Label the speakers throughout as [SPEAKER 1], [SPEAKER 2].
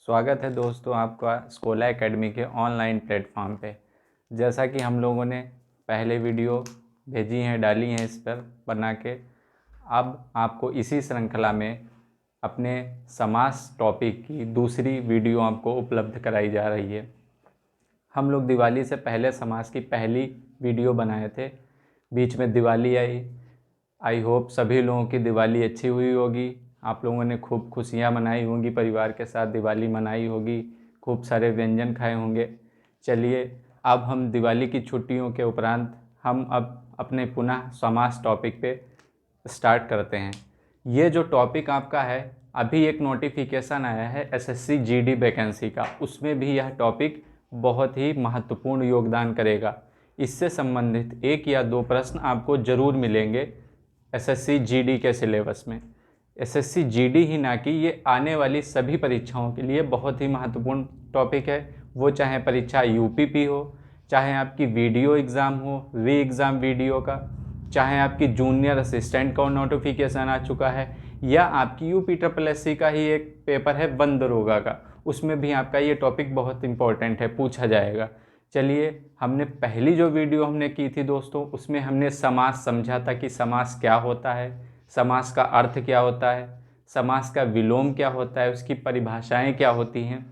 [SPEAKER 1] स्वागत है दोस्तों आपका स्कोला एकेडमी के ऑनलाइन प्लेटफॉर्म पे। जैसा कि हम लोगों ने पहले वीडियो भेजी हैं, डाली हैं इस पर बना के, अब आपको इसी श्रृंखला में अपने समास टॉपिक की दूसरी वीडियो आपको उपलब्ध कराई जा रही है। हम लोग दिवाली से पहले समास की पहली वीडियो बनाए थे, बीच में दिवाली आई होप सभी लोगों की दिवाली अच्छी हुई होगी। आप लोगों ने खूब खुशियाँ मनाई होंगी, परिवार के साथ दिवाली मनाई होगी, खूब सारे व्यंजन खाए होंगे। चलिए अब हम दिवाली की छुट्टियों के उपरांत हम अब अपने पुनः समास टॉपिक पे स्टार्ट करते हैं। ये जो टॉपिक आपका है, अभी एक नोटिफिकेशन आया है एसएससी जीडी वैकेंसी का, उसमें भी यह टॉपिक बहुत ही महत्वपूर्ण योगदान करेगा। इससे संबंधित एक या दो प्रश्न आपको ज़रूर मिलेंगे एसएससी जीडी के सिलेबस में। एसएससी जीडी ही ना कि ये आने वाली सभी परीक्षाओं के लिए बहुत ही महत्वपूर्ण टॉपिक है। वो चाहे परीक्षा यूपीपी हो, चाहे आपकी वीडियो एग्ज़ाम हो, री एग्ज़ाम वीडियो का, चाहे आपकी जूनियर असिस्टेंट का नोटिफिकेशन आ चुका है, या आपकी यूपीएससी का ही एक पेपर है वन दरोगा का, उसमें भी आपका ये टॉपिक बहुत इंपॉर्टेंट है, पूछा जाएगा। चलिए, हमने पहली जो वीडियो हमने की थी दोस्तों, उसमें हमने समास समझा था कि समास क्या होता है, समास का अर्थ क्या होता है, समास का विलोम क्या होता है, उसकी परिभाषाएं क्या होती हैं,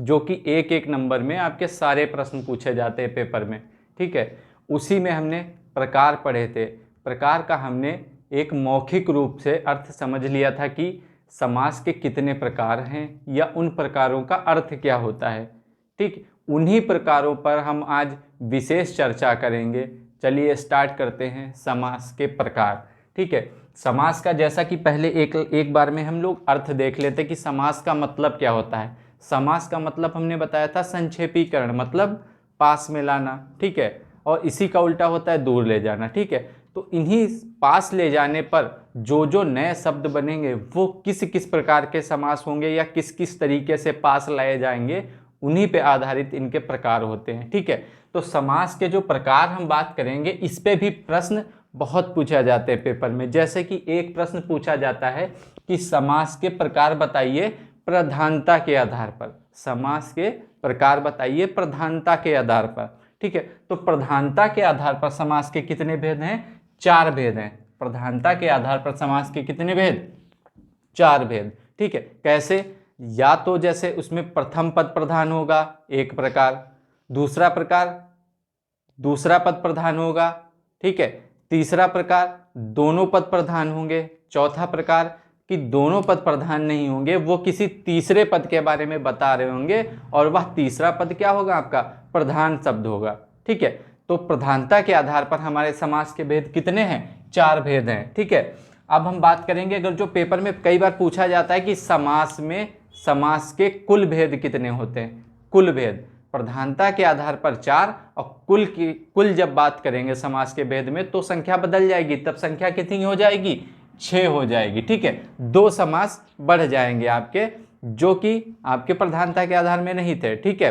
[SPEAKER 1] जो कि एक एक नंबर में आपके सारे प्रश्न पूछे जाते हैं पेपर में। ठीक है, उसी में हमने प्रकार पढ़े थे। प्रकार का हमने एक मौखिक रूप से अर्थ समझ लिया था कि समास के कितने प्रकार हैं या उन प्रकारों का अर्थ क्या होता है। ठीक, उन्हीं प्रकारों पर हम आज विशेष चर्चा करेंगे। चलिए स्टार्ट करते हैं समास के प्रकार। ठीक है, समास का जैसा कि पहले एक बार में हम लोग अर्थ देख लेते कि समास का मतलब क्या होता है। समास का मतलब हमने बताया था संक्षेपीकरण, मतलब पास में लाना। ठीक है, और इसी का उल्टा होता है दूर ले जाना। ठीक है, तो इन्हीं पास ले जाने पर जो जो नए शब्द बनेंगे वो किस किस प्रकार के समास होंगे या किस किस तरीके से पास लाए जाएंगे, उन्हीं पे आधारित इनके प्रकार होते हैं। ठीक है, तो समास के जो प्रकार हम बात करेंगे, इस पे भी प्रश्न बहुत पूछा जाते हैं पेपर में। जैसे कि एक प्रश्न पूछा जाता है कि समास के प्रकार बताइए प्रधानता के आधार पर। समास के प्रकार बताइए प्रधानता के आधार पर। ठीक है, तो प्रधानता के आधार पर समास के कितने भेद हैं? 4 भेद हैं। प्रधानता के आधार पर समास के कितने भेद? 4 भेद। ठीक है, कैसे? या तो जैसे उसमें प्रथम पद प्रधान होगा एक प्रकार, दूसरा प्रकार दूसरा पद प्रधान होगा। ठीक है, तीसरा प्रकार दोनों पद प्रधान होंगे, चौथा प्रकार कि दोनों पद प्रधान नहीं होंगे, वो किसी तीसरे पद के बारे में बता रहे होंगे और वह तीसरा पद क्या होगा? आपका प्रधान शब्द होगा। ठीक है, तो प्रधानता के आधार पर हमारे समास के भेद कितने हैं? 4 भेद हैं। ठीक है, अब हम बात करेंगे, अगर जो पेपर में कई बार पूछा जाता है कि समास में समास के कुल भेद कितने होते हैं। कुल भेद प्रधानता के आधार पर 4 और कुल जब बात करेंगे समास के भेद में तो संख्या बदल जाएगी, तब संख्या कितनी हो जाएगी? 6 हो जाएगी। ठीक है, 2 समास बढ़ जाएंगे आपके, जो कि आपके प्रधानता के आधार में नहीं थे। ठीक है,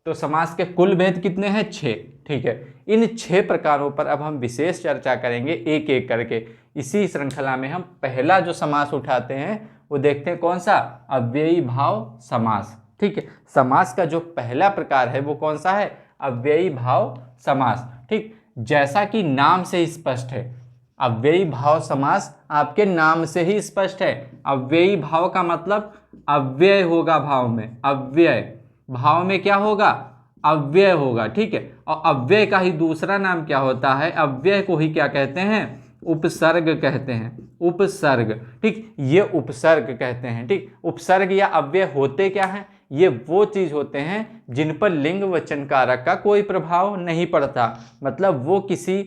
[SPEAKER 1] तो समास के कुल भेद कितने हैं? 6। ठीक है, इन 6 प्रकारों पर अब हम विशेष चर्चा करेंगे एक एक करके। इसी श्रृंखला में हम पहला जो समास उठाते हैं वो देखते हैं कौन सा? अव्ययी भाव समास। ठीक है, समास का जो पहला प्रकार है वो कौन सा है? अव्ययी भाव समास। ठीक, जैसा कि नाम से स्पष्ट है, अव्ययी भाव समास आपके नाम से ही स्पष्ट है। अव्ययी भाव का मतलब अव्यय होगा भाव में, अव्यय भाव में क्या होगा? अव्यय होगा। ठीक है, और अव्यय का ही दूसरा नाम क्या होता है? अव्यय को ही क्या कहते हैं? उपसर्ग कहते हैं। उपसर्ग। ठीक, ये उपसर्ग कहते हैं। ठीक, उपसर्ग या अव्यय होते क्या हैं? ये वो चीज होते हैं जिन पर लिंग वचन कारक का कोई प्रभाव नहीं पड़ता। मतलब वो किसी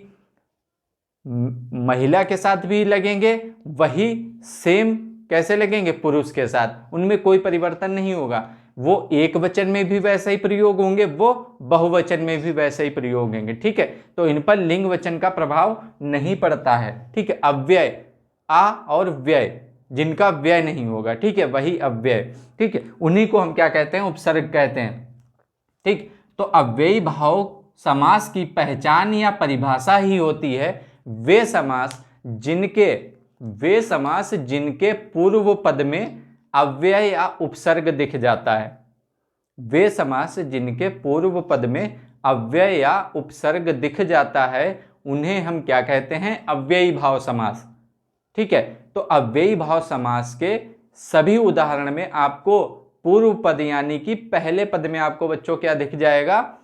[SPEAKER 1] महिला के साथ भी लगेंगे, वही सेम कैसे लगेंगे? पुरुष के साथ, उनमें कोई परिवर्तन नहीं होगा। वो एक वचन में भी वैसे ही प्रयोग होंगे, वो बहुवचन में भी वैसे ही प्रयोग होंगे। ठीक है, तो इन पर लिंग वचन का प्रभाव नहीं पड़ता है। ठीक है, अव्यय आ और व्यय, जिनका व्यय नहीं होगा, ठीक है, वही अव्यय। ठीक है, उन्हीं को हम क्या कहते हैं? उपसर्ग कहते हैं। ठीक, तो अव्ययी भाव समास की पहचान या परिभाषा ही होती है वे समास जिनके पूर्व पद में अव्यय या उपसर्ग दिख जाता है। वे समास जिनके पूर्व पद में अव्यय या उपसर्ग दिख जाता है उन्हें हम क्या कहते हैं? अव्ययी भाव समास। ठीक है, तो अव्ययी भाव समास के सभी उदाहरण में आपको पूर्व पद यानी कि पहले पद में आपको बच्चों क्या दिख जाएगा?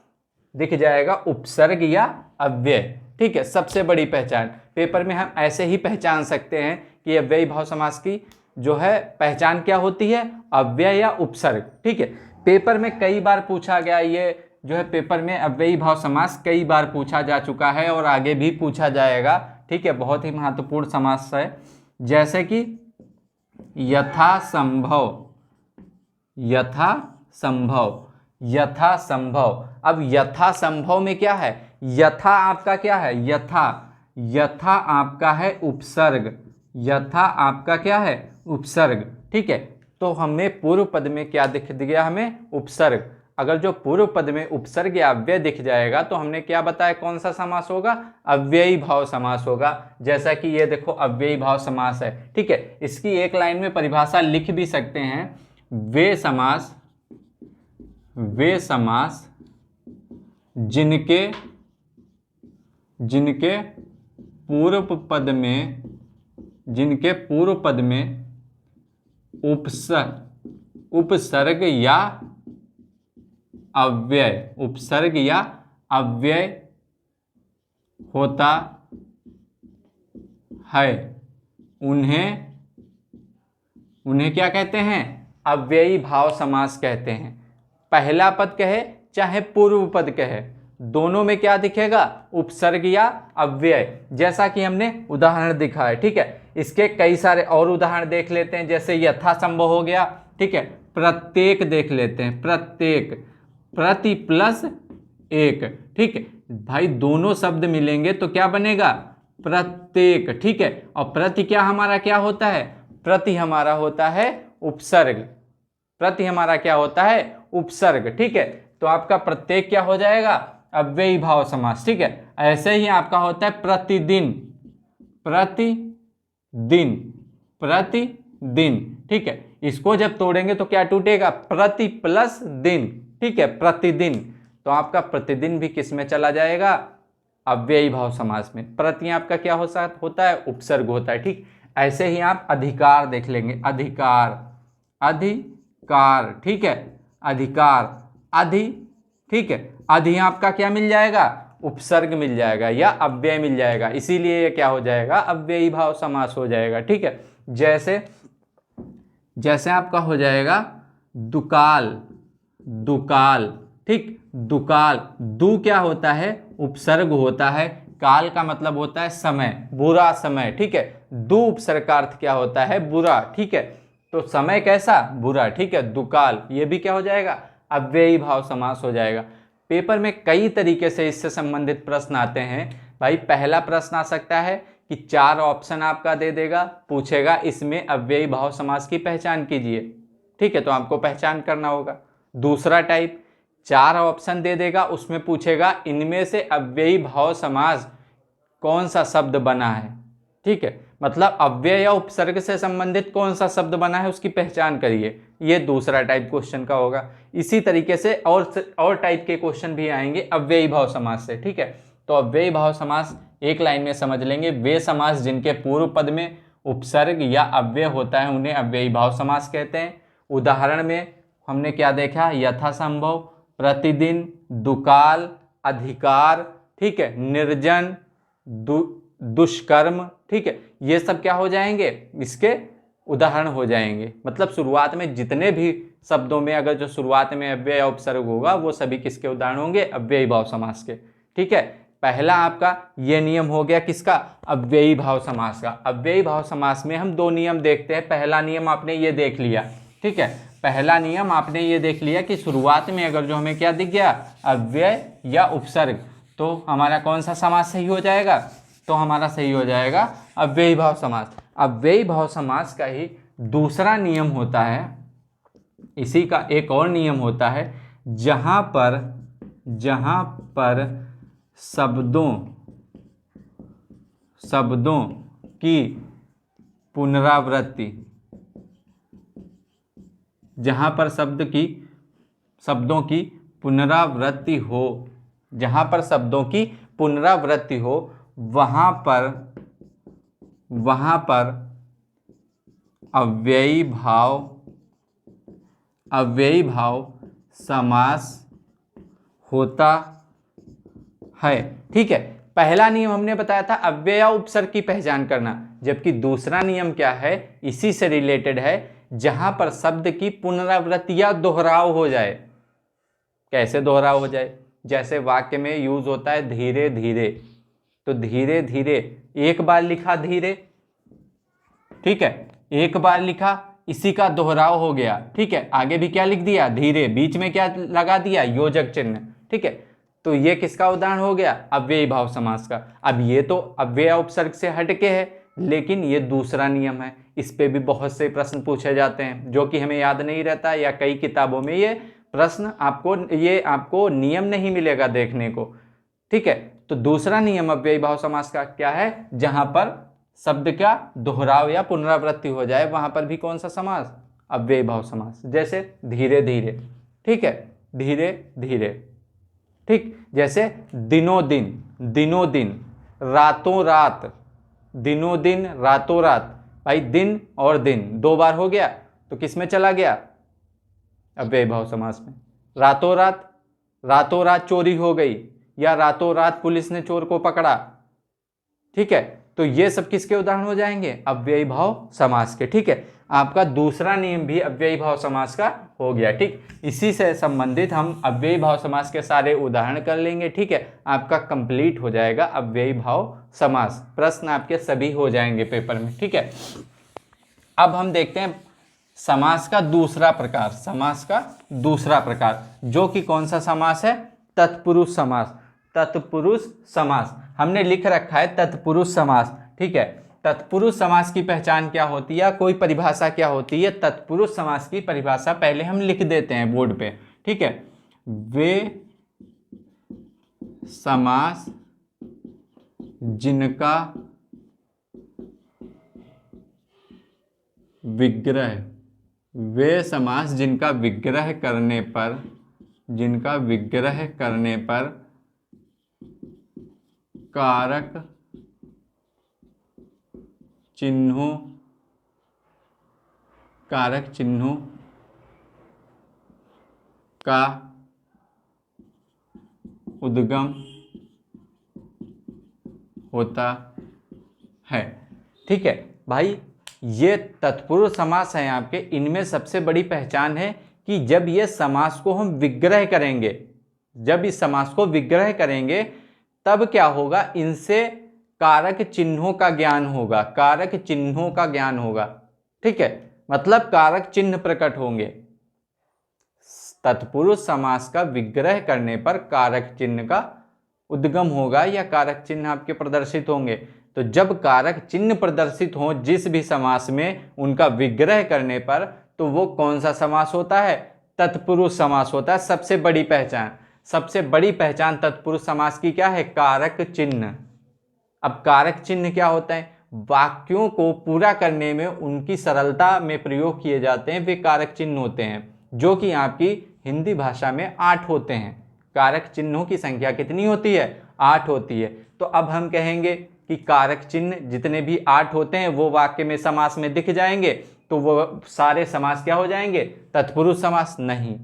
[SPEAKER 1] दिख जाएगा उपसर्ग या अव्यय। ठीक है, सबसे बड़ी पहचान पेपर में हम ऐसे ही पहचान सकते हैं कि अव्ययी भाव समास की जो है पहचान क्या होती है? अव्यय या उपसर्ग। ठीक है, पेपर में कई बार पूछा गया, ये जो है पेपर में अव्ययी भाव समास कई बार पूछा जा चुका है और आगे भी पूछा जाएगा। ठीक है, बहुत ही महत्वपूर्ण समास है, जैसे कि यथासंभव, यथासंभव, यथासंभव। अब यथासंभव में क्या है? यथा आपका क्या है? यथा आपका है उपसर्ग, यथा आपका क्या है? उपसर्ग। ठीक है, तो हमें पूर्व पद में क्या दिख गया? हमें उपसर्ग। अगर जो पूर्व पद में उपसर्ग या अव्यय दिख जाएगा तो हमने क्या बताया कौन सा समास होगा? अव्ययी भाव समास होगा। जैसा कि ये देखो अव्ययी भाव समास है। ठीक है, इसकी एक लाइन में परिभाषा लिख भी सकते हैं, वे समास जिनके पूर्व पद में उपसर्ग या अव्यय होता है उन्हें क्या कहते हैं? अव्ययी भाव समास कहते हैं। पहला पद कहे चाहे पूर्व पद कहे, दोनों में क्या दिखेगा? उपसर्ग या अव्यय, जैसा कि हमने उदाहरण दिखा है। ठीक है, इसके कई सारे और उदाहरण देख लेते हैं, जैसे यथासंभव हो गया। ठीक है, प्रत्येक देख लेते हैं, प्रत्येक, प्रति प्लस एक। ठीक है भाई, दोनों शब्द मिलेंगे तो क्या बनेगा? प्रत्येक। ठीक है, और प्रति क्या हमारा क्या होता है? प्रति हमारा होता है उपसर्ग, प्रति हमारा क्या होता है? उपसर्ग। ठीक है, तो आपका प्रत्येक क्या हो जाएगा? अव्ययी भाव समास। ठीक है, ऐसे ही आपका होता है प्रतिदिन, प्रतिदिन, प्रतिदिन। ठीक है, इसको जब तोड़ेंगे तो क्या टूटेगा? प्रति प्लस दिन। ठीक है, प्रतिदिन, तो आपका प्रतिदिन भी किस में चला जाएगा? अव्ययी भाव समास में। प्रति आपका क्या होता है? उपसर्ग होता है। ठीक, ऐसे ही आप अधिकार देख लेंगे, अधिकार, अधिकार। ठीक है, अधिकार, अधि। ठीक है, अधि आपका क्या मिल जाएगा? उपसर्ग मिल जाएगा या अव्यय मिल जाएगा, इसीलिए ये क्या हो जाएगा? अव्ययी भाव समास हो जाएगा। ठीक है, जैसे आपका हो जाएगा दुकाल, दुकाल। ठीक, दुकाल, दु क्या होता है? उपसर्ग होता है, काल का मतलब होता है समय, बुरा समय। ठीक है, दु उपसर्ग का अर्थ क्या होता है? बुरा। ठीक है, तो समय कैसा? बुरा। ठीक है, दुकाल, ये भी क्या हो जाएगा? अव्ययी भाव समास हो जाएगा। पेपर में कई तरीके से इससे संबंधित प्रश्न आते हैं भाई। पहला प्रश्न आ सकता है कि 4 ऑप्शन आपका दे देगा, पूछेगा इसमें अव्ययी भाव समास की पहचान कीजिए। ठीक है, तो आपको पहचान करना होगा। दूसरा टाइप, 4 ऑप्शन दे देगा, उसमें पूछेगा इनमें से अव्ययी भाव समास कौन सा शब्द बना है। ठीक है, मतलब अव्यय या उपसर्ग से संबंधित कौन सा शब्द बना है उसकी पहचान करिए, ये दूसरा टाइप क्वेश्चन का होगा। इसी तरीके से और टाइप के क्वेश्चन भी आएंगे अव्ययी भाव समास से। ठीक है, तो अव्ययी भाव समास एक लाइन में समझ लेंगे, वे समास जिनके पूर्व पद में उपसर्ग या अव्यय होता है उन्हें अव्ययी भाव समास कहते हैं। उदाहरण में हमने क्या देखा? यथासंभव, प्रतिदिन, दुकाल, अधिकार। ठीक है, निर्जन, दुष्कर्म। ठीक है, ये सब क्या हो जाएंगे? इसके उदाहरण हो जाएंगे। मतलब शुरुआत में जितने भी शब्दों में अगर जो शुरुआत में अव्यय या उपसर्ग होगा वो सभी किसके उदाहरण होंगे? अव्ययी भाव समास के। ठीक है, पहला आपका ये नियम हो गया किसका? अव्ययी भाव समास का। अव्ययी भाव समास में हम 2 नियम देखते हैं। पहला नियम आपने ये देख लिया। ठीक है, पहला नियम आपने ये देख लिया कि शुरुआत में अगर जो हमें क्या दिख गया? अव्यय या उपसर्ग, तो हमारा कौन सा समास सही हो जाएगा? तो हमारा सही हो जाएगा अव्ययी भाव समास। अव्ययी भाव समास का ही दूसरा नियम होता है, इसी का एक और नियम होता है, जहां पर शब्दों की पुनरावृत्ति जहाँ पर शब्दों की पुनरावृत्ति हो, जहाँ पर शब्दों की पुनरावृत्ति हो वहाँ पर अव्ययी भाव समास होता है। ठीक है, पहला नियम हमने बताया था अव्यय उपसर्ग की पहचान करना, जबकि दूसरा नियम क्या है, इसी से रिलेटेड है, जहां पर शब्द की पुनरावृत्ति या दोहराव हो जाए। कैसे दोहराव हो जाए? जैसे वाक्य में यूज होता है धीरे धीरे, तो धीरे धीरे एक बार लिखा धीरे, ठीक है, एक बार लिखा, इसी का दोहराव हो गया। ठीक है, आगे भी क्या लिख दिया? धीरे, बीच में क्या लगा दिया? योजक चिन्ह। ठीक है, तो ये किसका उदाहरण हो गया? अव्ययी भाव समास का। अब ये तो अव्यय उपसर्ग से हटके है, लेकिन ये दूसरा नियम है, इस पे भी बहुत से प्रश्न पूछे जाते हैं जो कि हमें याद नहीं रहता, या कई किताबों में ये प्रश्न आपको नियम नहीं मिलेगा देखने को। ठीक है, तो दूसरा नियम अव्ययी भाव समास का क्या है? जहां पर शब्द का दोहराव या पुनरावृत्ति हो जाए वहां पर भी कौन सा समास? अव्ययी भाव समास। जैसे धीरे धीरे, ठीक है, धीरे धीरे, ठीक, जैसे दिनों दिन, रातों रात, दिनों दिन, रातों रात। भाई दिन और दिन दो बार हो गया, तो किस में चला गया? अव्ययी भाव समास में। रातों रात चोरी हो गई, या रातों रात पुलिस ने चोर को पकड़ा। ठीक है, तो ये सब किसके उदाहरण हो जाएंगे? अव्ययी भाव समास के। ठीक है, आपका दूसरा नियम भी अव्ययी भाव समास का हो गया। ठीक, इसी से संबंधित हम अव्ययी भाव समास के सारे उदाहरण कर लेंगे। ठीक है, आपका कंप्लीट हो जाएगा अव्ययी भाव समास, प्रश्न आपके सभी हो जाएंगे पेपर में। ठीक है, अब हम देखते हैं समास का दूसरा प्रकार, जो कि कौन सा समास है? तत्पुरुष समास। तत्पुरुष समास हमने लिख रखा है, तत्पुरुष समास। ठीक है, तत्पुरुष समास की पहचान क्या होती है, कोई परिभाषा क्या होती है? तत्पुरुष समास की परिभाषा पहले हम लिख देते हैं बोर्ड पे। ठीक है, वे समास जिनका विग्रह करने पर कारक चिन्हों का उद्गम होता है। ठीक है भाई, ये तत्पुरुष समास हैं आपके। इनमें सबसे बड़ी पहचान है कि जब ये समास को हम विग्रह करेंगे, जब इस समास को विग्रह करेंगे तब क्या होगा? इनसे कारक चिन्हों का ज्ञान होगा। ठीक है, मतलब कारक चिन्ह प्रकट होंगे। तत्पुरुष समास का विग्रह करने पर कारक चिन्ह का उद्गम होगा, या कारक चिन्ह आपके प्रदर्शित होंगे। तो जब कारक चिन्ह प्रदर्शित हो जिस भी समास में, उनका विग्रह करने पर, तो वो कौन सा समास होता है? तत्पुरुष समास होता है। सबसे बड़ी पहचान तत्पुरुष समास की क्या है? कारक चिन्ह। अब कारक चिन्ह क्या होता है? वाक्यों को पूरा करने में उनकी सरलता में प्रयोग किए जाते हैं, वे कारक चिन्ह होते हैं, जो कि आपकी हिंदी भाषा में 8 होते हैं। कारक चिन्हों की संख्या कितनी होती है? 8 होती है। तो अब हम कहेंगे कि कारक चिन्ह जितने भी 8 होते हैं वो वाक्य में समास में दिख जाएंगे, तो वो सारे समास क्या हो जाएंगे? तत्पुरुष समास। नहीं,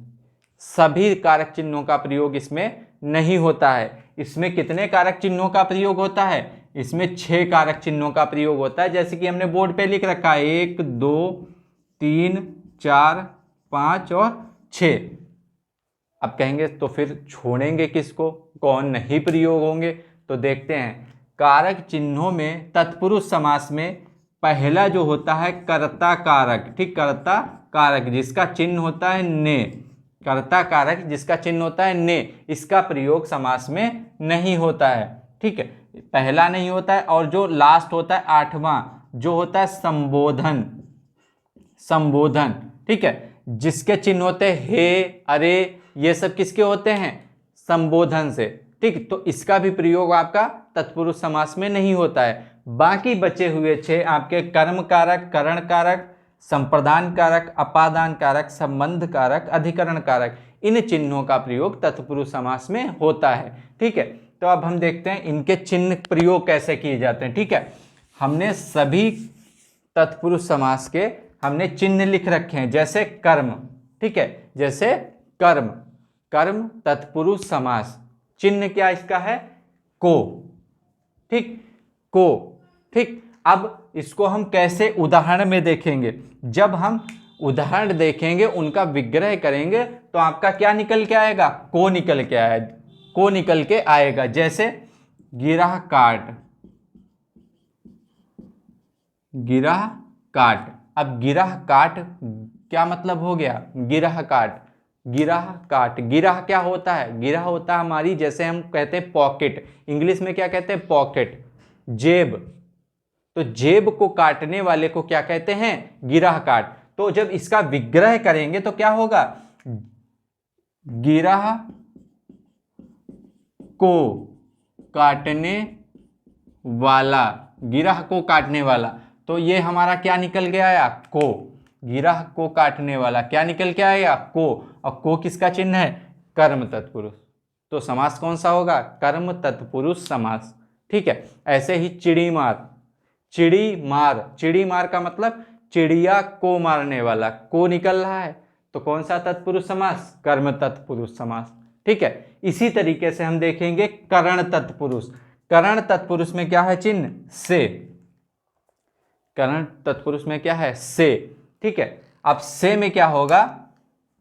[SPEAKER 1] सभी कारक चिन्हों का प्रयोग इसमें नहीं होता है। इसमें कितने कारक चिन्हों का प्रयोग होता है? इसमें 6 कारक चिन्हों का प्रयोग होता है, जैसे कि हमने बोर्ड पे लिख रखा है 1 2 3 4 5 और 6। अब कहेंगे तो फिर छोड़ेंगे किसको, कौन नहीं प्रयोग होंगे? तो देखते हैं, कारक चिन्हों में तत्पुरुष समास में पहला जो होता है कर्ता कारक। ठीक, कर्ता कारक जिसका चिन्ह होता है ने, कर्ता कारक जिसका चिन्ह होता है ने, इसका प्रयोग समास में नहीं होता है। ठीक है, पहला नहीं होता है। और जो लास्ट होता है 8वां, जो होता है संबोधन। ठीक है, जिसके चिन्ह होते हैं हे, अरे, ये सब किसके होते हैं? संबोधन से। ठीक, तो इसका भी प्रयोग आपका तत्पुरुष समास में नहीं होता है। बाकी बचे हुए 6 आपके कर्म कारक, करण कारक, संप्रदान कारक, अपादान कारक, संबंध कारक, अधिकरण कारक, इन चिन्हों का प्रयोग तत्पुरुष समास में होता है। ठीक है, तो अब हम देखते हैं इनके चिन्ह प्रयोग कैसे किए जाते हैं। ठीक है, हमने सभी तत्पुरुष समास के हमने चिन्ह लिख रखे हैं, जैसे कर्म। ठीक है, जैसे कर्म, कर्म तत्पुरुष समास, चिन्ह क्या इसका है, को। ठीक, को। ठीक, अब इसको हम कैसे उदाहरण में देखेंगे। जब हम उदाहरण देखेंगे, उनका विग्रह करेंगे, तो आपका क्या निकल के आएगा, को निकल के आएगा, को निकल के आएगा। जैसे गिरह काट, गिरह काट। अब गिरह काट क्या मतलब हो गया, गिरह काट, गिरह काट। गिरह क्या होता है, गिरह होता है हमारी, जैसे हम कहते हैं पॉकेट, इंग्लिश में क्या कहते हैं, पॉकेट, जेब। तो जेब को काटने वाले को क्या कहते हैं, गिरह काट। तो जब इसका विग्रह करेंगे तो क्या होगा, गिरह को काटने वाला, गिरह को काटने वाला। तो ये हमारा क्या निकल के आया, को। गिरह को काटने वाला क्या निकल के आया, को। और को किसका चिन्ह है, कर्म तत्पुरुष। तो समास कौन सा होगा, कर्म तत्पुरुष समास। ठीक है, ऐसे ही चिड़ी मार, चिड़ी मार, चिड़ी मार का मतलब चिड़िया को मारने वाला, को निकल रहा है, तो कौन सा तत्पुरुष समास, कर्म तत्पुरुष समास। ठीक है, इसी तरीके से हम देखेंगे करण तत्पुरुष। करण तत्पुरुष में क्या है चिन्ह, से। करण तत्पुरुष में क्या है, से। ठीक है, अब से में क्या होगा,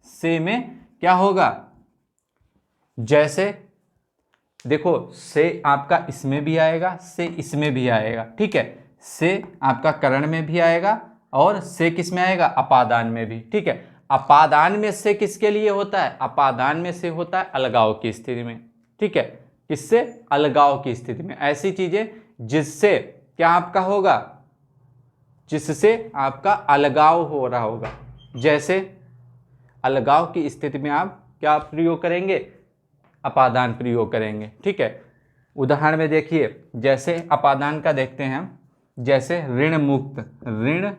[SPEAKER 1] से में क्या होगा, जैसे देखो से आपका इसमें भी आएगा, से इसमें भी आएगा। ठीक है, से आपका करण में भी आएगा और से किस में आएगा, अपादान में भी। ठीक है, अपादान में से किसके लिए होता है, अपादान में से होता है अलगाव की स्थिति में। ठीक है, किससे, अलगाव की स्थिति में, ऐसी चीजें जिससे क्या आपका होगा, जिससे आपका अलगाव हो रहा होगा। जैसे अलगाव की स्थिति में आप क्या प्रयोग करेंगे, अपादान प्रयोग करेंगे। ठीक है, उदाहरण में देखिए, जैसे अपादान का देखते हैं हम, जैसे ऋण मुक्त, ऋण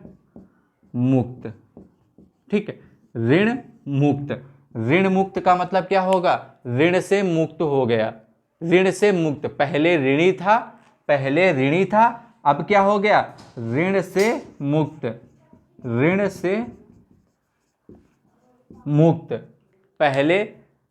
[SPEAKER 1] मुक्त। ठीक है, ऋण मुक्त, ऋण मुक्त का मतलब क्या होगा, ऋण से मुक्त हो गया, ऋण से मुक्त। पहले ऋणी था, पहले ऋणी था, अब क्या हो गया, ऋण से मुक्त, ऋण से मुक्त। पहले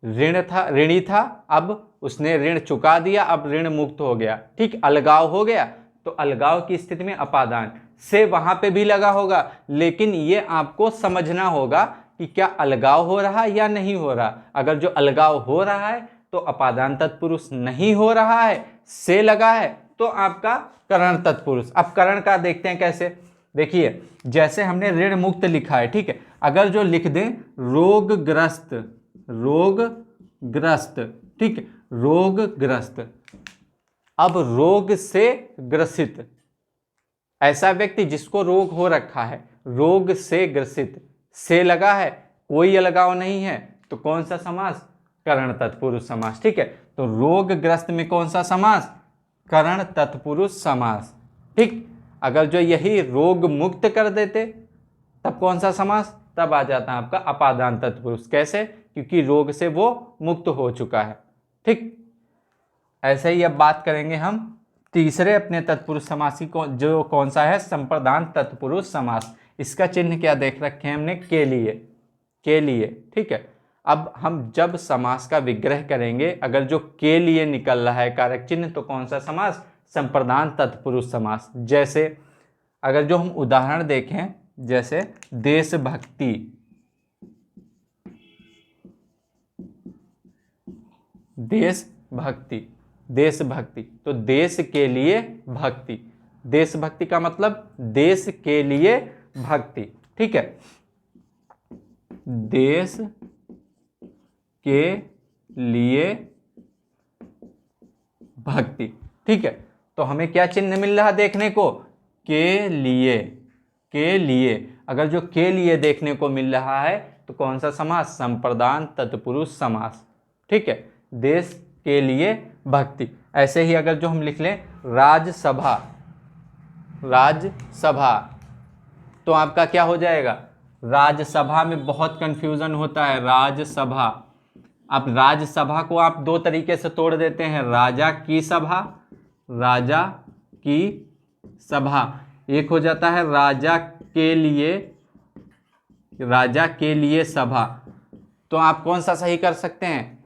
[SPEAKER 1] ऋण था, ऋणी था, अब उसने ऋण चुका दिया, अब ऋण मुक्त हो गया। ठीक, अलगाव हो गया। तो अलगाव की स्थिति में अपादान से वहां पे भी लगा होगा, लेकिन ये आपको समझना होगा कि क्या अलगाव हो रहा है या नहीं हो रहा। अगर जो अलगाव हो रहा है तो अपादान तत्पुरुष, नहीं हो रहा है, से लगा है, तो आपका करण तत्पुरुष। अब करण का देखते हैं कैसे। देखिए, जैसे हमने ऋण मुक्त लिखा है, ठीक है, अगर जो लिख दें रोगग्रस्त, रोगग्रस्त। ठीक है, रोगग्रस्त। अब रोग से ग्रसित, ऐसा व्यक्ति जिसको रोग हो रखा है, रोग से ग्रसित, से लगा है, कोई अलगाव नहीं है, तो कौन सा समास, करण तत्पुरुष समास। ठीक है, तो रोगग्रस्त में कौन सा समास, करण तत्पुरुष समास। ठीक, अगर जो यही रोग मुक्त कर देते तब कौन सा समास, तब आ जाता है आपका अपादान तत्पुरुष। कैसे, क्योंकि रोग से वो मुक्त हो चुका है। ठीक, ऐसे ही अब बात करेंगे हम तीसरे अपने तत्पुरुष समास की, जो कौन सा है, संप्रदान तत्पुरुष समास। इसका चिन्ह क्या देख रखे हैं हमने, के लिए, के लिए। ठीक है, अब हम जब समास का विग्रह करेंगे, अगर जो के लिए निकल रहा है कारक चिन्ह, तो कौन सा समास, संप्रदान तत्पुरुष समास। जैसे अगर जो हम उदाहरण देखें, जैसे देशभक्ति, देशभक्ति, देशभक्ति, तो देश के लिए भक्ति, देशभक्ति का मतलब देश के लिए भक्ति। ठीक है, देश के लिए भक्ति। ठीक है, तो हमें क्या चिन्ह मिल रहा देखने को, के लिए, के लिए। अगर जो के लिए देखने को मिल रहा है तो कौन सा समास, संप्रदान तत्पुरुष समास। ठीक है, देश के लिए भक्ति। ऐसे ही अगर जो हम लिख लें राज्यसभा, राज्यसभा, तो आपका क्या हो जाएगा, राज्यसभा में बहुत कंफ्यूजन होता है, राज्यसभा। अब राज्यसभा को आप दो तरीके से तोड़ देते हैं, राजा की सभा, राजा की सभा। एक हो जाता है राजा के लिए, राजा के लिए सभा। तो आप कौन सा सही कर सकते हैं,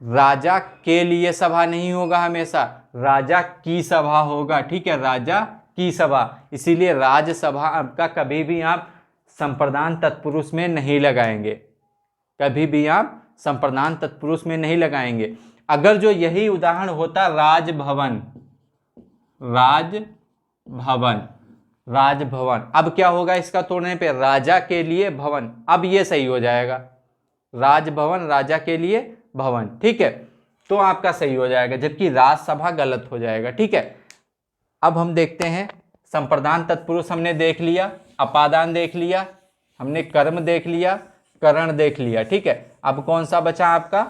[SPEAKER 1] राजा के लिए सभा नहीं होगा, हमेशा राजा की सभा होगा, ठीक है, राजा की सभा। इसीलिए राज्यसभा आपका कभी भी आप संप्रदान तत्पुरुष में नहीं लगाएंगे, कभी भी आप संप्रदान तत्पुरुष में नहीं लगाएंगे। अगर जो यही उदाहरण होता राजभवन, राजभवन, राजभवन, अब क्या होगा इसका तोड़ने पे, राजा के लिए भवन, अब ये सही हो जाएगा, राजभवन राजा के लिए भवन, ठीक है, तो आपका सही हो जाएगा, जबकि राजसभा गलत हो जाएगा, ठीक है। अब हम देखते हैं, संप्रदान तत्पुरुष हमने देख लिया, अपादान देख लिया, हमने कर्म देख लिया, करण देख लिया, ठीक है। अब कौन सा बचा आपका,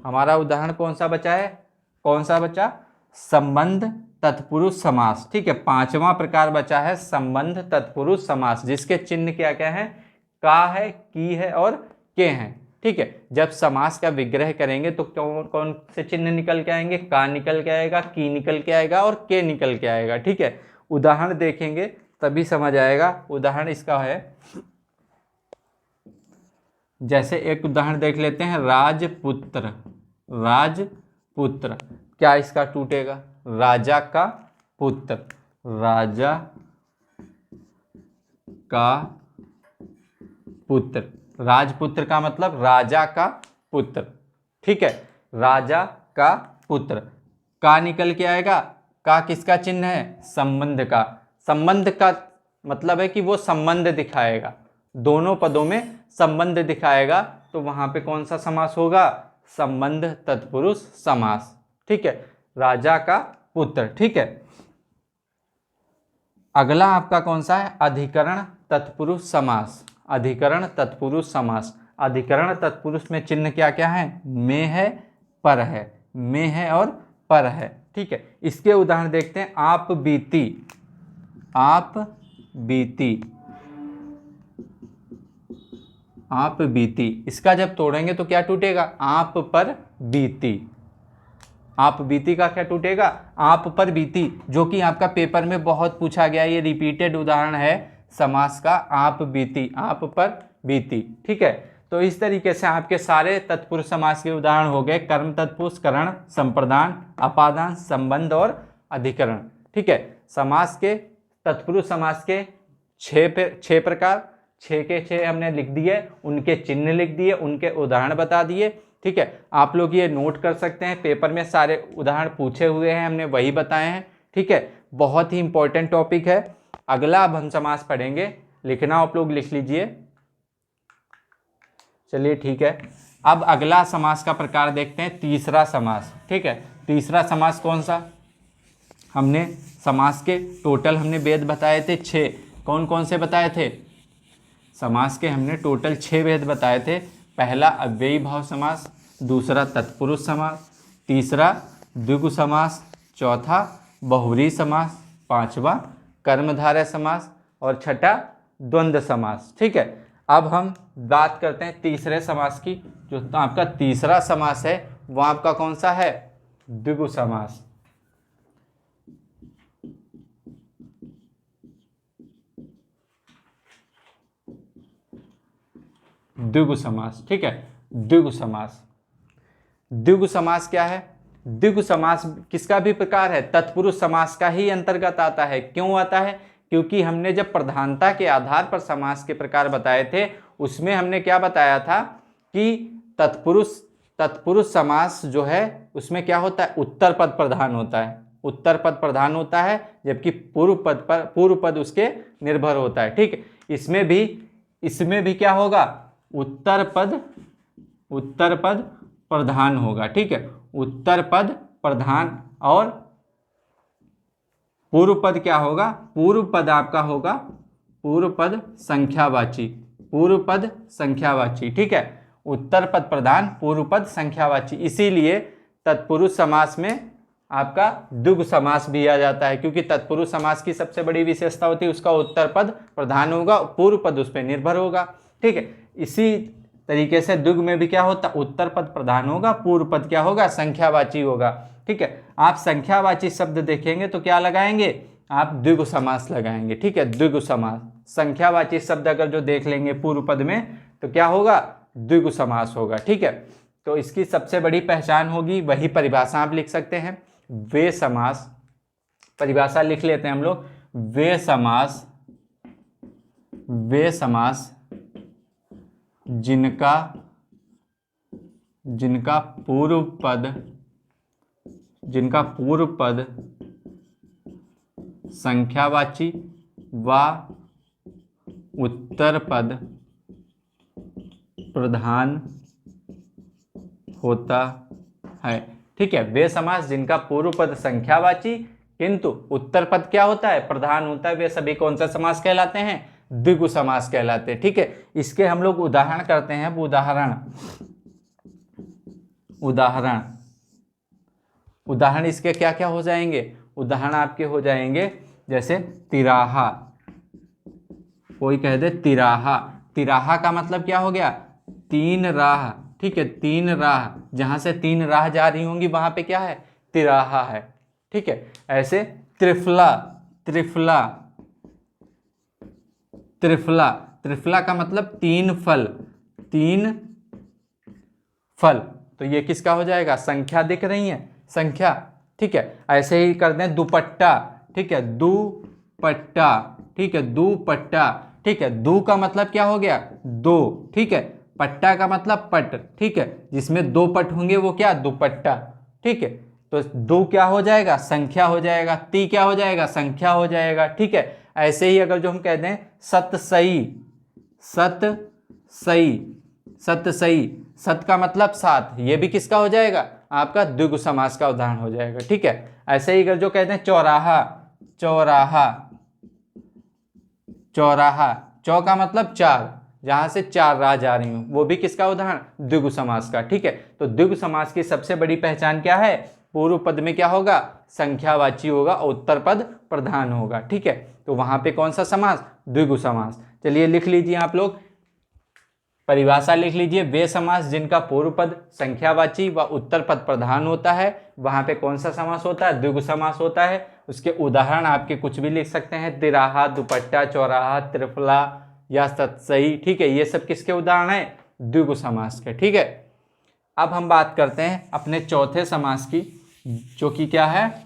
[SPEAKER 1] हमारा उदाहरण कौन सा बचा है, कौन सा बचा, संबंध तत्पुरुष समास, ठीक है। पांचवा प्रकार बचा है संबंध तत्पुरुष समास, जिसके चिन्ह क्या क्या है, का है, की है और के हैं, ठीक है। जब समास का विग्रह करेंगे तो कौन कौन से चिन्ह निकल के आएंगे, का निकल के आएगा, की निकल के आएगा और के निकल के आएगा, ठीक है। उदाहरण देखेंगे तभी समझ आएगा। उदाहरण इसका है, जैसे एक उदाहरण देख लेते हैं, राजपुत्र, राजपुत्र, क्या इसका टूटेगा, राजा का पुत्र, राजा का पुत्र, राजपुत्र का मतलब राजा का पुत्र, ठीक है, राजा का पुत्र। का निकल के आएगा, का किसका चिन्ह है, संबंध का, संबंध का मतलब है कि वो संबंध दिखाएगा, दोनों पदों में संबंध दिखाएगा, तो वहां पे कौन सा समास होगा, संबंध तत्पुरुष समास, ठीक है, राजा का पुत्र, ठीक है। अगला आपका कौन सा है, अधिकरण तत्पुरुष समास, अधिकरण तत्पुरुष समास। अधिकरण तत्पुरुष में चिन्ह क्या क्या है, में है, पर है, में है और पर है, ठीक है। इसके उदाहरण देखते हैं, आप बीती, आप बीती, आप बीती, इसका जब तोड़ेंगे तो क्या टूटेगा, आप पर बीती, आप बीती का क्या टूटेगा, आप पर बीती, जो कि आपका पेपर में बहुत पूछा गया, ये रिपीटेड उदाहरण है समास का, आप बीती, आप पर बीती, ठीक है। तो इस तरीके से आपके सारे तत्पुरुष समास के उदाहरण हो गए, कर्म तत्पुरुष, करण, संप्रदान, अपादान, संबंध और अधिकरण, ठीक है। समास के, तत्पुरुष समास के छह प्रकार, 6 के 6 हमने लिख दिए, उनके चिन्ह लिख दिए, उनके उदाहरण बता दिए, ठीक है। आप लोग ये नोट कर सकते हैं, पेपर में सारे उदाहरण पूछे हुए हैं, हमने वही बताए हैं, ठीक है। बहुत ही इंपॉर्टेंट टॉपिक है। अगला अब हम समास पढ़ेंगे, लिखना आप लोग लिख लीजिए, चलिए ठीक है। अब अगला समास का प्रकार देखते हैं, तीसरा समास, ठीक है। तीसरा समास कौन सा, हमने समास के टोटल हमने वेद बताए थे 6, कौन कौन से बताए थे, समास के हमने टोटल 6 वेद बताए थे। पहला अव्ययी भाव समास, दूसरा तत्पुरुष समास, तीसरा द्विगु समास, चौथा बहुव्रीहि समास, पांचवा कर्मधारय समास और छठा द्वंद्व समास, ठीक है। अब हम बात करते हैं तीसरे समास की। जो आपका तीसरा समास है वो आपका कौन सा है, द्विगु समास, द्विगु समास, ठीक है। द्विगु समास, द्विगु समास क्या है, द्विगु समास किसका भी प्रकार है, तत्पुरुष समास का ही अंतर्गत आता है। क्यों आता है, क्योंकि हमने जब प्रधानता के आधार पर समास के प्रकार बताए थे, उसमें हमने क्या बताया था कि तत्पुरुष समास जो है उसमें क्या होता है, उत्तर पद प्रधान होता है, उत्तर पद प्रधान होता है, जबकि पूर्व पद उसके निर्भर होता है, ठीक। इसमें भी क्या होगा, उत्तर पद प्रधान होगा, ठीक है, उत्तर पद प्रधान। और पूर्व पद क्या होगा, पूर्व पद आपका होगा पूर्व पद संख्यावाची, पूर्व पद संख्यावाची, ठीक है। उत्तर पद प्रधान, पूर्व पद संख्यावाची। इसीलिए तत्पुरुष समास में आपका द्विगु समास भी आ जाता है, क्योंकि तत्पुरुष समास की सबसे बड़ी विशेषता होती है उसका उत्तर पद प्रधान होगा, पूर्व पद उस पर निर्भर होगा। ठीक है, इसी तरीके से द्विगु में भी क्या होता है, उत्तर पद प्रधान होगा, पूर्व पद क्या होगा, संख्यावाची होगा। ठीक है, आप संख्यावाची शब्द देखेंगे तो क्या लगाएंगे, आप द्विगु समास लगाएंगे। ठीक है, द्विगु समास, संख्यावाची शब्द अगर जो देख लेंगे पूर्व पद में तो क्या होगा, द्विगु समास होगा। ठीक है, तो इसकी सबसे बड़ी पहचान होगी, वही परिभाषा आप लिख सकते हैं, वे समास, परिभाषा लिख लेते हैं हम लोग, वे समास जिनका पूर्व पद संख्यावाची व उत्तर पद प्रधान होता है। ठीक है, वे समास जिनका पूर्व पद संख्यावाची किंतु उत्तर पद क्या होता है, प्रधान होता है, वे सभी कौन सा समास कहलाते हैं, द्विगु समास कहलाते हैं। ठीक है, इसके हम लोग उदाहरण करते हैं। उदाहरण इसके क्या क्या हो जाएंगे, उदाहरण आपके हो जाएंगे जैसे तिराहा, कोई कह दे तिराहा, तिराहा का मतलब क्या हो गया, तीन राह। ठीक है, तीन राह, जहां से तीन राह जा रही होंगी वहां पे क्या है, तिराहा है। ठीक है, ऐसे त्रिफला, त्रिफला का मतलब तीन फल, तो ये किसका हो जाएगा, संख्या दिख रही है, संख्या। ठीक है, ऐसे ही कर दें दुपट्टा। ठीक है, दुपट्टा, ठीक है, दुपट्टा। ठीक है, दू का मतलब क्या हो गया, दो। ठीक है, पट्टा का मतलब पट। ठीक है, जिसमें दो पट होंगे वो क्या, दुपट्टा। ठीक है, तो दो क्या हो जाएगा, संख्या हो जाएगा, ती क्या हो जाएगा, संख्या हो जाएगा। ठीक है, ऐसे ही अगर जो हम कह दें सतसई, सत का मतलब सात, ये भी किसका हो जाएगा, आपका द्विगु समास का उदाहरण हो जाएगा। ठीक है, ऐसे ही अगर जो कहते हैं चौराहा, चौ का मतलब चार, जहां से चार राह जा रही हूं, वो भी किसका उदाहरण, द्विगु समास का। ठीक है, तो द्विगु समास की सबसे बड़ी पहचान क्या है, पूर्व पद में क्या होगा, संख्यावाची होगा और उत्तर पद प्रधान होगा। ठीक है, तो वहां पे कौन सा समास, द्विगु समास। चलिए लिख लीजिए आप लोग, परिभाषा लिख लीजिए, वे समास जिनका पूर्व पद संख्यावाची व उत्तर पद प्रधान होता है, वहां पे कौन सा समास होता है, द्विगु समास होता है। उसके उदाहरण आपके कुछ भी लिख सकते हैं, तिराहा, दुपट्टा, चौराहा, त्रिफला या सतसई। ठीक है, ये सब किसके उदाहरण है, द्विगु समास के। ठीक है, अब हम बात करते हैं अपने चौथे समास की, जो कि क्या है,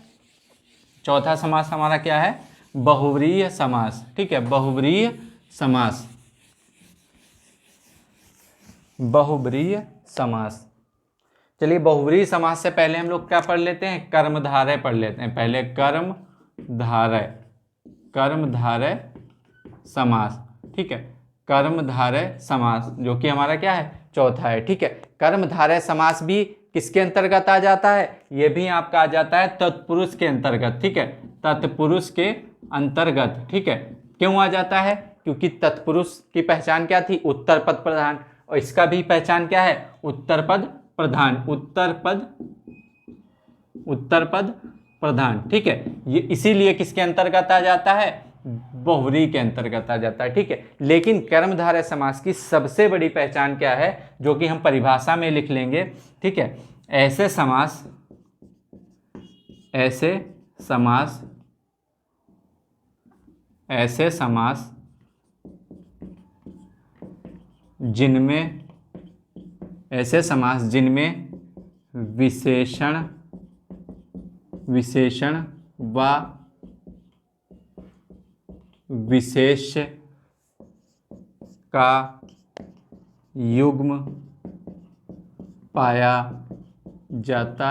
[SPEAKER 1] चौथा समास हमारा क्या है, बहुव्रीहि समास। ठीक है, बहुव्रीहि समास, बहुव्रीहि समास। चलिए, बहुव्रीहि समास से पहले हम लोग क्या पढ़ लेते हैं, कर्मधारय पढ़ लेते हैं। पहले कर्मधारय समास। ठीक है, कर्मधारय समास जो कि हमारा क्या है, चौथा है। ठीक है, कर्मधारय समास भी किसके अंतर्गत आ जाता है, ये भी आपका आ जाता है तत्पुरुष के अंतर्गत। ठीक है, तत्पुरुष के अंतर्गत। ठीक है, क्यों आ जाता है, क्योंकि तत्पुरुष की पहचान क्या थी, उत्तर पद प्रधान, और इसका भी पहचान क्या है, उत्तर पद प्रधान, उत्तर पद प्रधान। ठीक है, ये इसीलिए किसके अंतर्गत आ जाता है, बहुव्रीहि के अंतर्गत आ जाता है। ठीक है, लेकिन कर्मधारय समास की सबसे बड़ी पहचान क्या है, जो कि हम परिभाषा में लिख लेंगे। ठीक है, ऐसे समास जिनमें विशेषण व विशेष का युग्म पाया जाता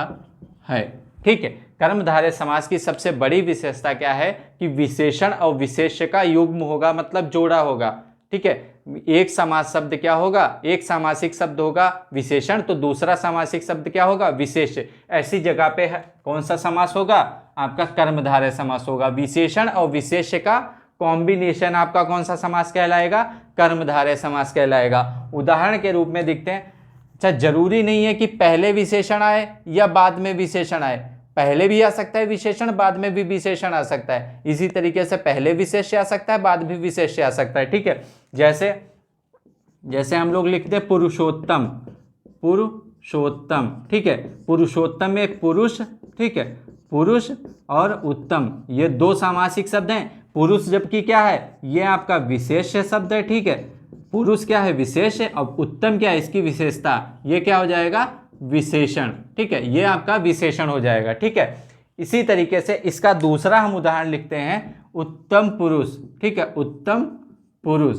[SPEAKER 1] है। ठीक है, कर्मधारय समास की सबसे बड़ी विशेषता क्या है कि विशेषण और विशेष्य का युग्म होगा, मतलब जोड़ा होगा। ठीक है, एक समास शब्द क्या होगा, एक सामासिक शब्द होगा विशेषण, तो दूसरा सामासिक शब्द क्या होगा, विशेष्य। ऐसी जगह पे कौन सा समास होगा, आपका कर्मधारय समास होगा। विशेषण और विशेष्य का कॉम्बिनेशन आपका कौन सा समास कहलाएगा, कर्मधारय समास कहलाएगा। उदाहरण के रूप में देखते हैं, अच्छा जरूरी नहीं है कि पहले विशेषण आए या बाद में विशेषण आए, पहले भी आ सकता है विशेषण, बाद में भी विशेषण आ सकता है। इसी तरीके से पहले विशेष्य आ सकता है, बाद भी विशेष्य आ सकता है। ठीक है, जैसे जैसे हम लोग लिखते हैं पुरुषोत्तम, पुरुषोत्तम। ठीक है, पुरुषोत्तम में एक पुरुष, ठीक है, पुरुष और उत्तम ये दो सामासिक शब्द हैं। पुरुष जबकि क्या है, ये आपका विशेष्य शब्द है। ठीक है, पुरुष क्या है, विशेष है, और उत्तम क्या है, इसकी विशेषता, ये क्या हो जाएगा, विशेषण। ठीक है, ये आपका विशेषण हो जाएगा। ठीक है, इसी तरीके से इसका दूसरा हम उदाहरण लिखते हैं, उत्तम पुरुष। ठीक है, उत्तम पुरुष,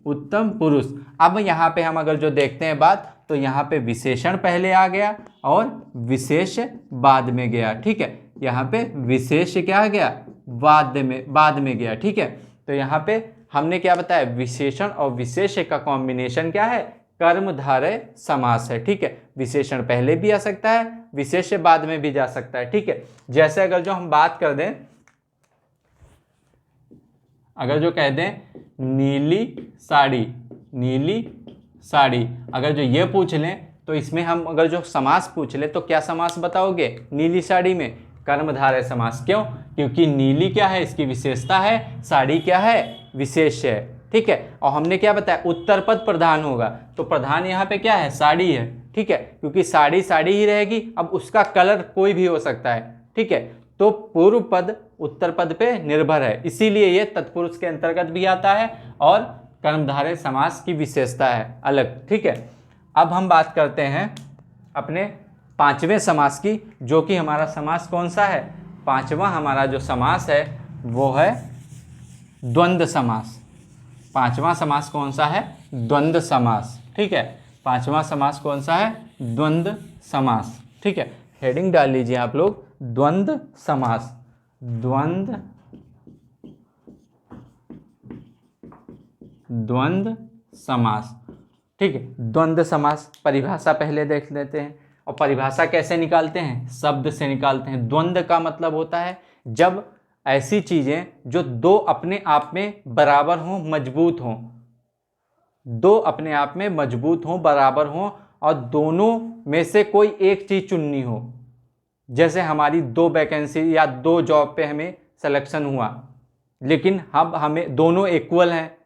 [SPEAKER 1] उत्तम पुरुष। अब यहाँ पे हम अगर जो देखते हैं बात, तो यहाँ पे विशेषण पहले आ गया और विशेष बाद में गया। ठीक है, यहाँ पे विशेष क्या आ गया, बाद में गया। ठीक है, तो यहाँ पे हमने क्या बताया, विशेषण और विशेष का कॉम्बिनेशन क्या है, कर्मधारय समास है। ठीक है, विशेषण पहले भी आ सकता है, विशेष बाद में भी जा सकता है। ठीक है, जैसे अगर जो हम बात कर दें, अगर जो कह दें नीली साड़ी, नीली साड़ी, अगर जो ये पूछ लें तो इसमें हम अगर जो समास पूछ ले तो क्या समास बताओगे, नीली साड़ी में कर्मधारय समास। क्यों, क्योंकि नीली क्या है, इसकी विशेषता है, साड़ी क्या है, विशेष्य है। ठीक है, और हमने क्या बताया, उत्तर पद प्रधान होगा, तो प्रधान यहाँ पे क्या है, साड़ी है। ठीक है, क्योंकि साड़ी साड़ी ही रहेगी, अब उसका कलर कोई भी हो सकता है। ठीक है, तो पूर्व पद उत्तर पद पे निर्भर है, इसीलिए ये तत्पुरुष के अंतर्गत भी आता है और कर्मधारय समास की विशेषता है अलग। ठीक है, अब हम बात करते हैं अपने पांचवें समास की, जो कि हमारा समास कौन सा है, पांचवा हमारा जो समास है वो है द्वंद्व समास। पांचवा समास कौन सा है, द्वंद्व समास। ठीक है, पांचवा समास कौन सा है, द्वंद्व समास। ठीक है, हेडिंग डाल लीजिए आप लोग, द्वंद्व समास, द्वंद्व समास। ठीक है, द्वंद्व समास परिभाषा पहले देख लेते हैं, और परिभाषा कैसे निकालते हैं, शब्द से निकालते हैं। द्वंद्व का मतलब होता है जब ऐसी चीजें जो दो अपने आप में बराबर हों, मजबूत हों, दो अपने आप में मजबूत हों, बराबर हों, और दोनों में से कोई एक चीज चुननी हो। जैसे हमारी दो वैकेंसी या दो जॉब पे हमें सिलेक्शन हुआ, लेकिन अब हमें दोनों इक्वल हैं,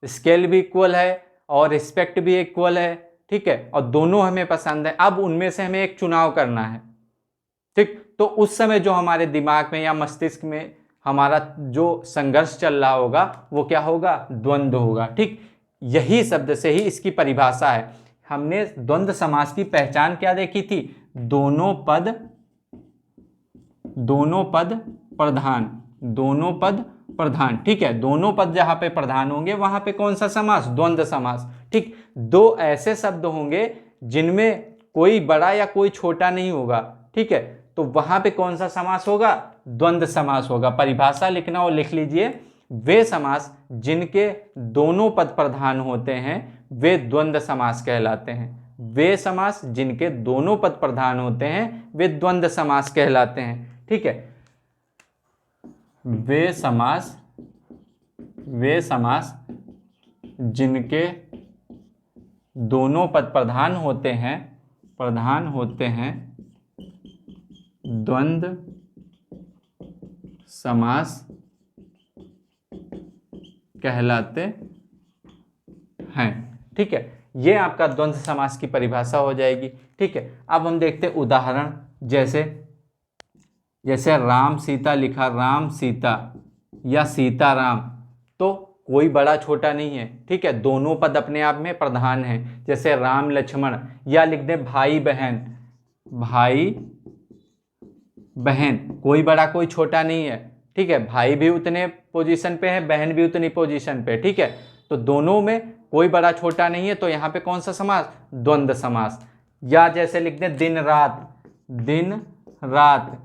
[SPEAKER 1] स्केल भी इक्वल है और रिस्पेक्ट भी इक्वल है। ठीक है, और दोनों हमें पसंद है, अब उनमें से हमें एक चुनाव करना है। ठीक, तो उस समय जो हमारे दिमाग में या मस्तिष्क में हमारा जो संघर्ष चल रहा होगा वो क्या होगा, द्वंद्व होगा। ठीक, यही शब्द से ही इसकी परिभाषा है। हमने द्वंद्व समास की पहचान क्या देखी थी, दोनों पद प्रधान, दोनों पद प्रधान। ठीक है, दोनों पद जहां पे प्रधान होंगे वहां पे कौन सा समास, द्वंद्व समास। ठीक, दो ऐसे शब्द होंगे जिनमें कोई बड़ा या कोई छोटा नहीं होगा। ठीक है, तो वहां पे कौन सा समास होगा, द्वंद्व समास होगा। परिभाषा लिखना और लिख लीजिए, वे समास जिनके दोनों पद प्रधान होते हैं वे द्वंद्व समास कहलाते हैं। वे समास जिनके दोनों पद प्रधान होते हैं वे द्वंद्व समास कहलाते हैं। ठीक है, वे समास जिनके दोनों पद प्रधान होते हैं द्वंद्व समास कहलाते हैं। ठीक है, ये आपका द्वंद्व समास की परिभाषा हो जाएगी। ठीक है, अब हम देखते हैं उदाहरण, जैसे राम सीता लिखा, राम सीता या सीता राम, तो कोई बड़ा छोटा नहीं है। ठीक है, दोनों पद अपने आप में प्रधान हैं। जैसे राम लक्ष्मण, या लिख दे भाई बहन, भाई बहन, कोई बड़ा कोई छोटा नहीं है। ठीक है, भाई भी उतने पोजीशन पे है, बहन भी उतनी पोजीशन पे। ठीक है, तो दोनों में कोई बड़ा छोटा नहीं है, तो यहाँ पे कौन सा समास, द्वंद्व समास। या जैसे लिख दे दिन रात, दिन रात,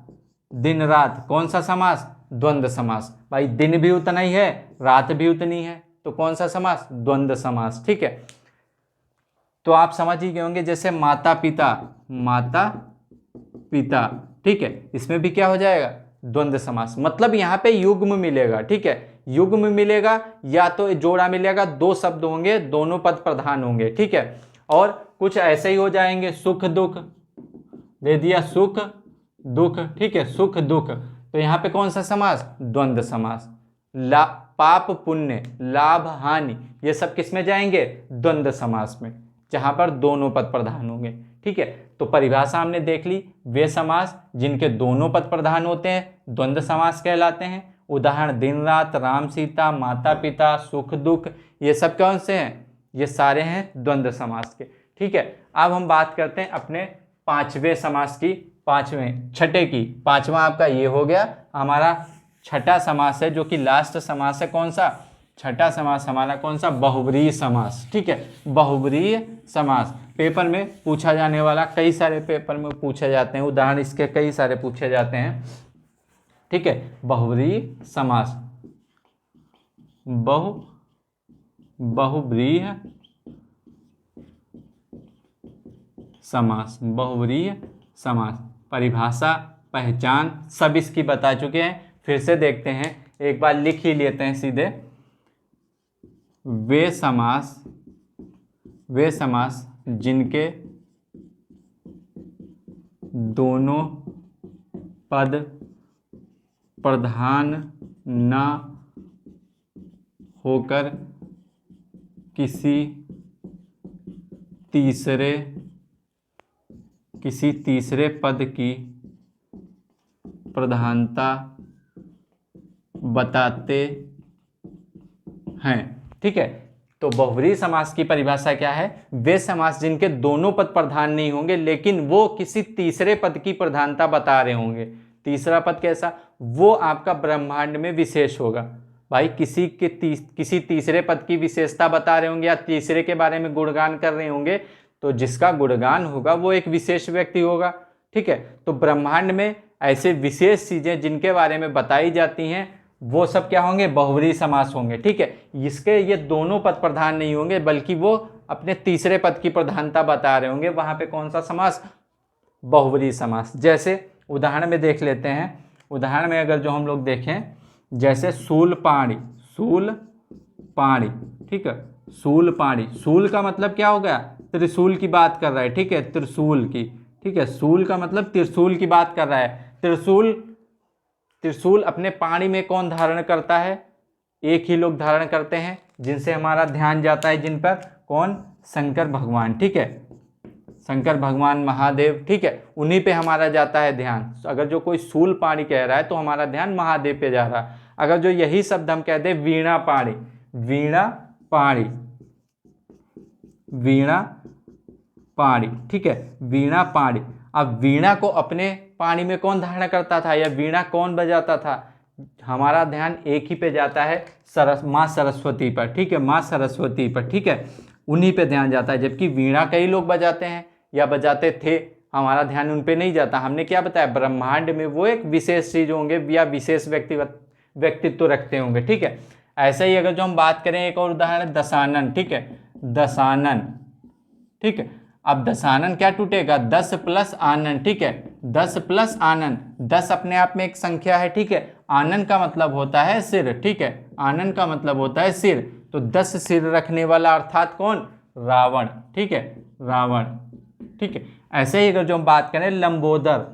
[SPEAKER 1] दिन रात, कौन सा समास, द्वंद्व समास। भाई दिन भी उतना ही है, रात भी उतनी है, तो कौन सा समास, द्वंद्व समास। ठीक है, तो आप समझ ही गए होंगे। जैसे माता पिता, माता पिता, ठीक है, इसमें भी क्या हो जाएगा, द्वंद्व समास। मतलब यहाँ पे युग्म मिलेगा। ठीक है, युग्म मिलेगा या तो जोड़ा मिलेगा, दो शब्द होंगे, दोनों पद प्रधान होंगे। ठीक है, और कुछ ऐसे ही हो जाएंगे, सुख दुख दे दिया, सुख दुख, ठीक है, सुख दुख, तो यहाँ पे कौन सा समास, द्वंद्व समास। पाप पुण्य, लाभ हानि, ये सब किस में जाएंगे, द्वंद्व समास में, जहां पर दोनों पद प्रधान होंगे, ठीक है। तो परिभाषा हमने देख ली, वे समास जिनके दोनों पद प्रधान होते हैं द्वंद्व समास कहलाते हैं। उदाहरण दिन रात, राम सीता, माता पिता, सुख दुख, ये सब कौन से हैं, ये सारे हैं द्वंद्व समास के, ठीक है। अब हम बात करते हैं अपने पांचवें समास की, छठे की। पांचवा आपका ये हो गया हमारा छठा समास है, जो कि लास्ट समास है। कौन सा छठा समास हमारा, कौन सा, बहुब्रीहि समास, ठीक है। बहुब्रीहि समास पेपर में पूछा जाने वाला, कई सारे पेपर में पूछे जाते हैं, उदाहरण इसके कई सारे पूछे जाते हैं, ठीक है। बहुब्रीहि समास, बहुब्रीहि समास, बहुब्रीहि समास, परिभाषा, पहचान सब इसकी बता चुके हैं। फिर से देखते हैं, एक बार लिख ही लेते हैं सीधे। वे समास जिनके दोनों पद प्रधान न होकर किसी तीसरे पद की प्रधानता बताते हैं, ठीक है। तो बहुब्रीहि समास की परिभाषा क्या है, वे समास जिनके दोनों पद प्रधान नहीं होंगे लेकिन वो किसी तीसरे पद की प्रधानता बता रहे होंगे। तीसरा पद कैसा, वो आपका ब्रह्मांड में विशेष होगा। भाई किसी तीसरे पद की विशेषता बता रहे होंगे या तीसरे के बारे में गुणगान कर रहे होंगे, तो जिसका गुणगान होगा वो एक विशेष व्यक्ति होगा, ठीक है। तो ब्रह्मांड में ऐसे विशेष चीजें जिनके बारे में बताई जाती हैं वो सब क्या होंगे, बहुब्रीहि समास होंगे, ठीक है। इसके ये दोनों पद प्रधान नहीं होंगे बल्कि वो अपने तीसरे पद की प्रधानता बता रहे होंगे, वहां पे कौन सा समास, बहुब्रीहि समास। जैसे उदाहरण में देख लेते हैं, उदाहरण में अगर जो हम लोग देखें, जैसे शूलपाणि, ठीक है, शूलपाणि, शूल का मतलब क्या हो गया, त्रिशूल की बात कर रहा है, ठीक है, त्रिशूल की, ठीक है, शूल का मतलब त्रिशूल की बात कर रहा है। त्रिशूल अपने पाणी में कौन धारण करता है, एक ही लोग धारण करते हैं, जिनसे हमारा ध्यान जाता है, जिन पर, कौन, शंकर भगवान, ठीक है, शंकर भगवान महादेव, ठीक है, उन्हीं पे हमारा जाता है ध्यान। अगर जो कोई शूलपाणि कह रहा है तो हमारा ध्यान महादेव पे जा रहा है। अगर जो यही शब्द हम कहते हैं वीणापाणि, ठीक है, वीणापाणि। अब वीणा को अपने पाणी में कौन धारण करता था या वीणा कौन बजाता था, हमारा ध्यान एक ही पे जाता है, माँ सरस्वती पर, ठीक है, माँ सरस्वती पर, ठीक है, उन्हीं पे ध्यान जाता है। जबकि वीणा कई लोग बजाते हैं या बजाते थे, हमारा ध्यान उन पे नहीं जाता। हमने क्या बताया, ब्रह्मांड में वो एक विशेष चीज होंगे या विशेष व्यक्तित्व रखते होंगे, ठीक है। ऐसे ही अगर जो हम बात करें, एक और उदाहरण दशानन, ठीक है, दशानन, ठीक है। अब दशानन क्या टूटेगा, 10 प्लस आनन, ठीक है, 10 प्लस आनन, 10 अपने आप में एक संख्या है, ठीक है, आनन का मतलब होता है सिर, ठीक है, आनन का मतलब होता है सिर, तो 10 सिर रखने वाला अर्थात कौन, रावण, ठीक है, रावण, ठीक है। ऐसे ही अगर जो हम बात करें लंबोदर,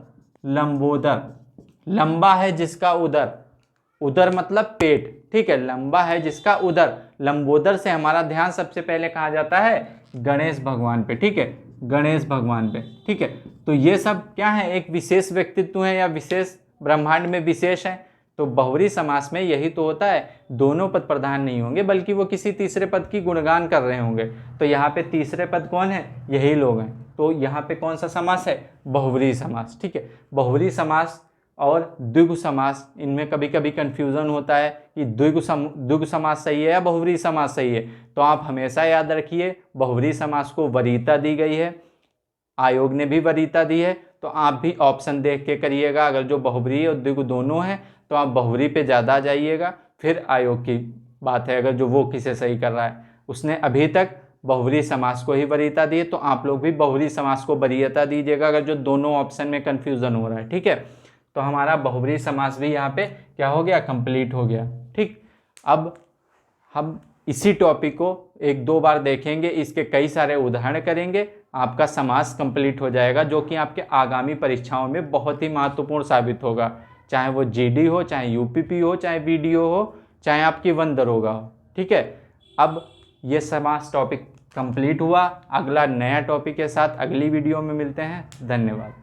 [SPEAKER 1] लंबा है जिसका उदर मतलब पेट, ठीक है, लंबा है जिसका उदर, लंबोदर से हमारा ध्यान सबसे पहले कहा जाता है गणेश भगवान पे, ठीक है, गणेश भगवान पे, ठीक है। तो ये सब क्या है, एक विशेष व्यक्तित्व है या विशेष ब्रह्मांड में विशेष है। तो बहुब्रीहि समास में यही तो होता है, दोनों पद प्रधान नहीं होंगे बल्कि वो किसी तीसरे पद की गुणगान कर रहे होंगे। तो यहाँ पे तीसरे पद कौन है, यही लोग हैं। तो यहाँ पे कौन सा समास है, बहुब्रीहि समास, ठीक है। बहुब्रीहि समास और द्विगु समास, इनमें कभी कभी कंफ्यूजन होता है कि द्विगु समास सही है या बहुब्रीहि समास सही है। तो आप हमेशा याद रखिए, बहुब्रीहि समास को वरीयता दी गई है, आयोग ने भी वरीयता दी है, तो आप भी ऑप्शन देख के करिएगा। अगर जो बहुब्रीहि और द्विगु दोनों हैं तो आप बहुब्रीहि पे ज़्यादा जाइएगा, फिर आयोग की बात है, अगर जो वो किसे सही कर रहा है। उसने अभी तक बहुब्रीहि समास को ही वरीयता दी है, तो आप लोग भी बहुब्रीहि समास को वरीयता दीजिएगा अगर जो दोनों ऑप्शन में कन्फ्यूज़न हो रहा है, ठीक है। तो हमारा बहुब्रीहि समास भी यहाँ पे क्या हो गया, कंप्लीट हो गया, ठीक। अब हम इसी टॉपिक को 1-2 बार देखेंगे, इसके कई सारे उदाहरण करेंगे, आपका समास कंप्लीट हो जाएगा, जो कि आपके आगामी परीक्षाओं में बहुत ही महत्वपूर्ण साबित होगा, चाहे वो जीडी हो, चाहे यूपीपी हो, चाहे बीडीओ हो, चाहे आपकी वन दरोगा हो। ठीक है, अब ये समास टॉपिक कंप्लीट हुआ। अगला नया टॉपिक के साथ अगली वीडियो में मिलते हैं। धन्यवाद।